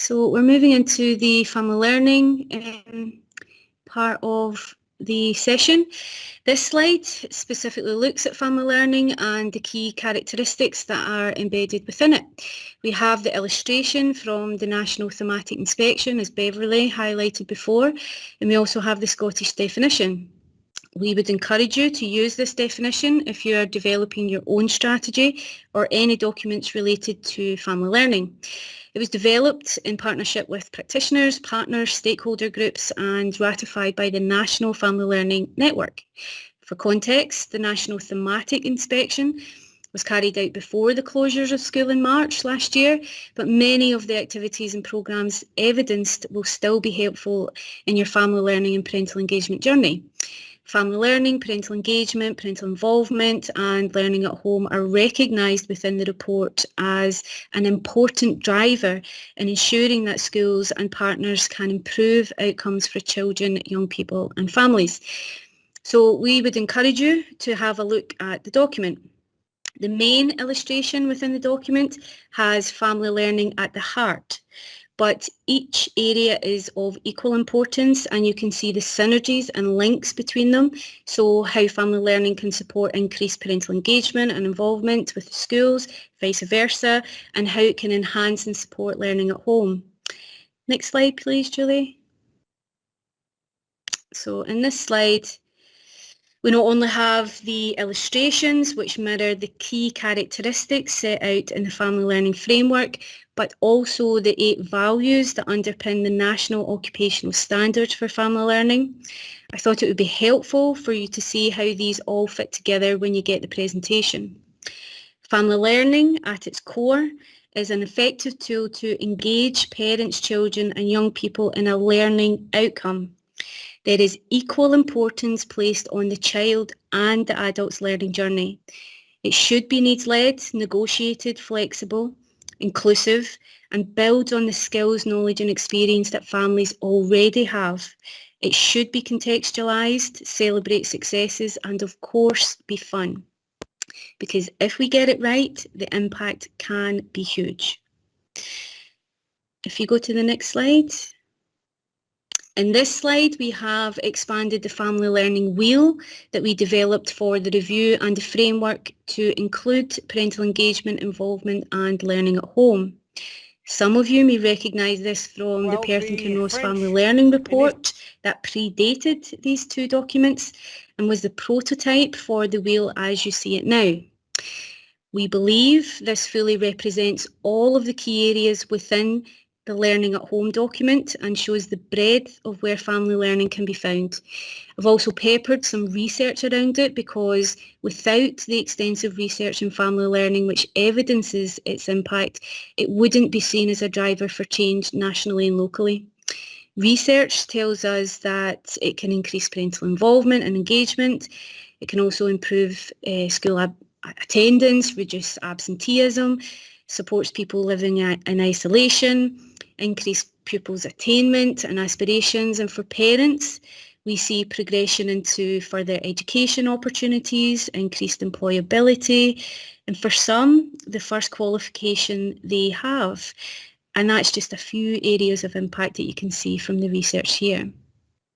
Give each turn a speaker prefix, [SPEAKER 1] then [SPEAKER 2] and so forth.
[SPEAKER 1] So we're moving into the family learning part of the session. This slide specifically looks at family learning and the key characteristics that are embedded within it. We have the illustration from the National Thematic Inspection, as Beverly highlighted before, and we also have the Scottish definition. We would encourage you to use this definition if you are developing your own strategy or any documents related to family learning. It was developed in partnership with practitioners, partners, stakeholder groups and ratified by the National Family Learning Network. For context, the National Thematic Inspection was carried out before the closures of school in March last year, but many of the activities and programmes evidenced will still be helpful in your family learning and parental engagement journey. Family learning, parental engagement, parental involvement and learning at home are recognised within the report as an important driver in ensuring that schools and partners can improve outcomes for children, young people and families. So we would encourage you to have a look at the document. The main illustration within the document has family learning at the heart, but each area is of equal importance and you can see the synergies and links between them. So how family learning can support increased parental engagement and involvement with the schools, vice versa, and how it can enhance and support learning at home. Next slide, please, Julie. So in this slide, we not only have the illustrations which mirror the key characteristics set out in the family learning framework, but also the 8 values that underpin the National Occupational Standards for Family Learning. I thought it would be helpful for you to see how these all fit together when you get the presentation. Family learning at its core is an effective tool to engage parents, children and young people in a learning outcome. There is equal importance placed on the child and the adult's learning journey. It should be needs-led, negotiated, flexible, inclusive, and builds on the skills, knowledge and experience that families already have. It should be contextualised, celebrate successes, and of course be fun. Because if we get it right, the impact can be huge. If you go to the next slide. In this slide, we have expanded the family learning wheel that we developed for the review and the framework to include parental engagement, involvement and learning at home. Some of you may recognise this from the Perth and Kinross Family Learning Report that predated these 2 documents and was the prototype for the wheel as you see it now. We believe this fully represents all of the key areas within the Learning at Home document and shows the breadth of where family learning can be found. I've also peppered some research around it because without the extensive research in family learning which evidences its impact, it wouldn't be seen as a driver for change nationally and locally. Research tells us that it can increase parental involvement and engagement. It can also improve school attendance, reduce absenteeism, supports people living in isolation, increase pupils' attainment and aspirations, and for parents we see progression into further education opportunities, increased employability, and for some the first qualification they have. And that's just a few areas of impact that you can see from the research here.